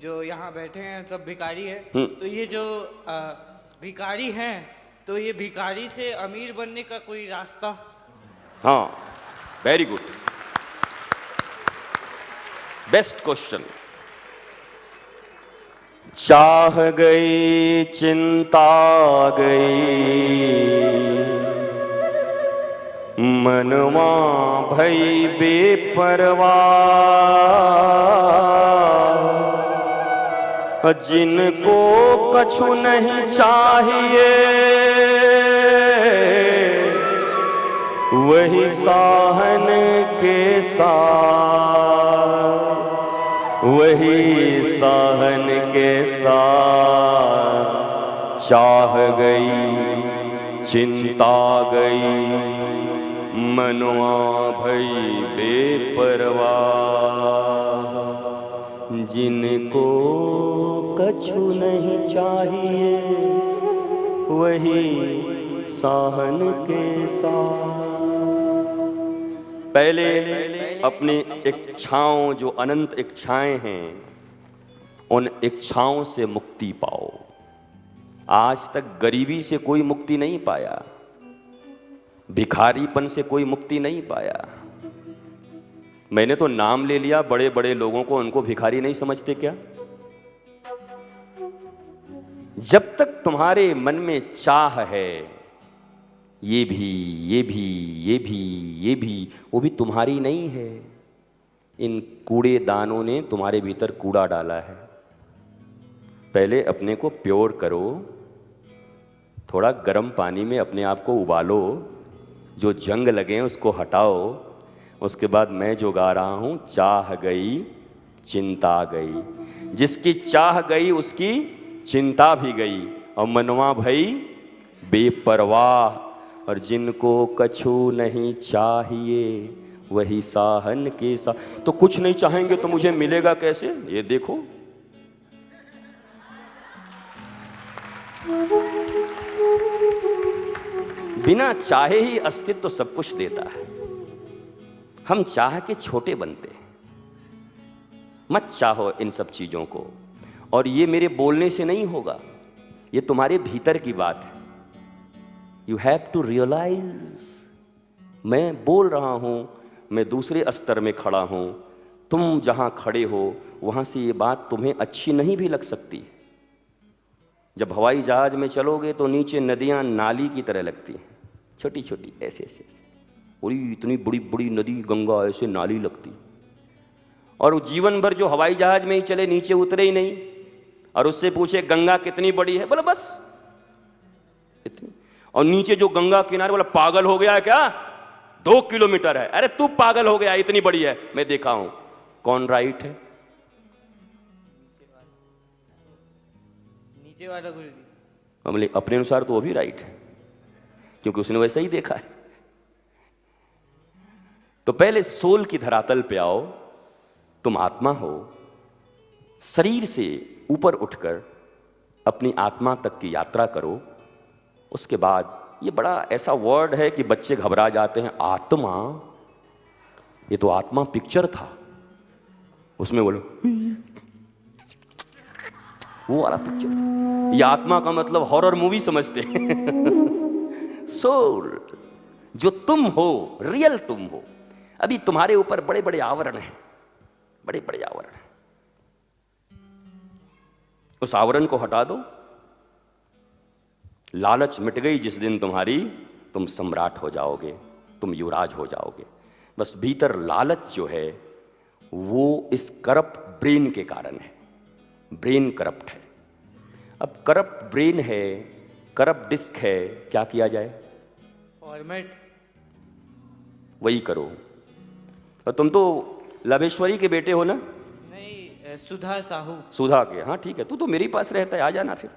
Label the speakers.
Speaker 1: जो यहाँ बैठे हैं सब भिखारी हैं, तो ये जो भिखारी हैं, तो ये भिखारी से अमीर बनने का कोई रास्ता?
Speaker 2: हाँ, वेरी गुड, बेस्ट क्वेश्चन। चाह गई चिंता गई, मनवा भई बेपरवाह, जिनको कछु नहीं चाहिए वही साहन के साथ, वही साहन के साथ। चाह गई चिंता गई, मनवा भई बेपरवाह, जिनको कछु नहीं चाहिए वही साहन के साथ। पहले अपनी इच्छाओं, जो अनंत इच्छाएं हैं, उन इच्छाओं से मुक्ति पाओ। आज तक गरीबी से कोई मुक्ति नहीं पाया, भिखारीपन से कोई मुक्ति नहीं पाया। मैंने तो नाम ले लिया बड़े बड़े लोगों को, उनको भिखारी नहीं समझते क्या? जब तक तुम्हारे मन में चाह है, ये भी ये भी ये भी ये भी, वो भी तुम्हारी नहीं है। इन कूड़ेदानों ने तुम्हारे भीतर कूड़ा डाला है। पहले अपने को प्योर करो, थोड़ा गर्म पानी में अपने आप को उबालो, जो जंग लगे उसको हटाओ। उसके बाद मैं जो गा रहा हूँ, चाह गई चिंता गई, जिसकी चाह गई उसकी चिंता भी गई, और मनवा भई बेपरवाह, और जिनको कछु नहीं चाहिए वही साहन के साथ। तो कुछ नहीं चाहेंगे तो मुझे मिलेगा कैसे? ये देखो, बिना चाहे ही अस्तित्व सब कुछ देता है। हम चाह के छोटे बनते हैं। मत चाहो इन सब चीजों को, और ये मेरे बोलने से नहीं होगा, ये तुम्हारे भीतर की बात है। यू हैव टू रियलाइज, मैं बोल रहा हूं, मैं दूसरे स्तर में खड़ा हूं, तुम जहां खड़े हो वहां से ये बात तुम्हें अच्छी नहीं भी लग सकती। जब हवाई जहाज में चलोगे तो नीचे नदियां नाली की तरह लगती हैं, छोटी छोटी, ऐसे ऐसे ऐसे। और इतनी बड़ी बड़ी नदी गंगा ऐसे नाली लगती। और जीवन भर जो हवाई जहाज में ही चले, नीचे उतरे ही नहीं, और उससे पूछे गंगा कितनी बड़ी है, बोला बस इतनी। और नीचे जो गंगा किनारे, बोला पागल हो गया है क्या, 2 किलोमीटर है। अरे तू पागल हो गया, इतनी बड़ी है, मैं देखा हूं। कौन राइट है?
Speaker 1: नीचे वाला गुरुजी।
Speaker 2: बोले अपने अनुसार तो वो भी राइट है, क्योंकि उसने वैसा ही देखा है। तो पहले सोल की धरातल पे आओ। तुम आत्मा हो, शरीर से ऊपर उठकर अपनी आत्मा तक की यात्रा करो। उसके बाद, ये बड़ा ऐसा वर्ड है कि बच्चे घबरा जाते हैं, आत्मा, ये तो आत्मा पिक्चर था, उसमें बोलो वो वाला पिक्चर था। ये आत्मा का मतलब हॉरर मूवी समझते हैं। सोल, जो तुम हो, रियल तुम हो। अभी तुम्हारे ऊपर बड़े बड़े आवरण हैं, बड़े बड़े आवरण हैं। उस आवरण को हटा दो। लालच मिट गई जिस दिन तुम्हारी, तुम सम्राट हो जाओगे, तुम युवराज हो जाओगे। बस भीतर लालच जो है वो इस करप्ट ब्रेन के कारण है। ब्रेन करप्ट है। अब करप्ट ब्रेन है, करप्ट डिस्क है, क्या किया जाए?
Speaker 1: फॉर्मेट
Speaker 2: वही करो। और तुम तो लवेश्वरी के बेटे हो ना?
Speaker 1: नहीं, सुधा साहू।
Speaker 2: सुधा के, हाँ ठीक है, तू तो मेरे पास रहता है, आ जाना फिर।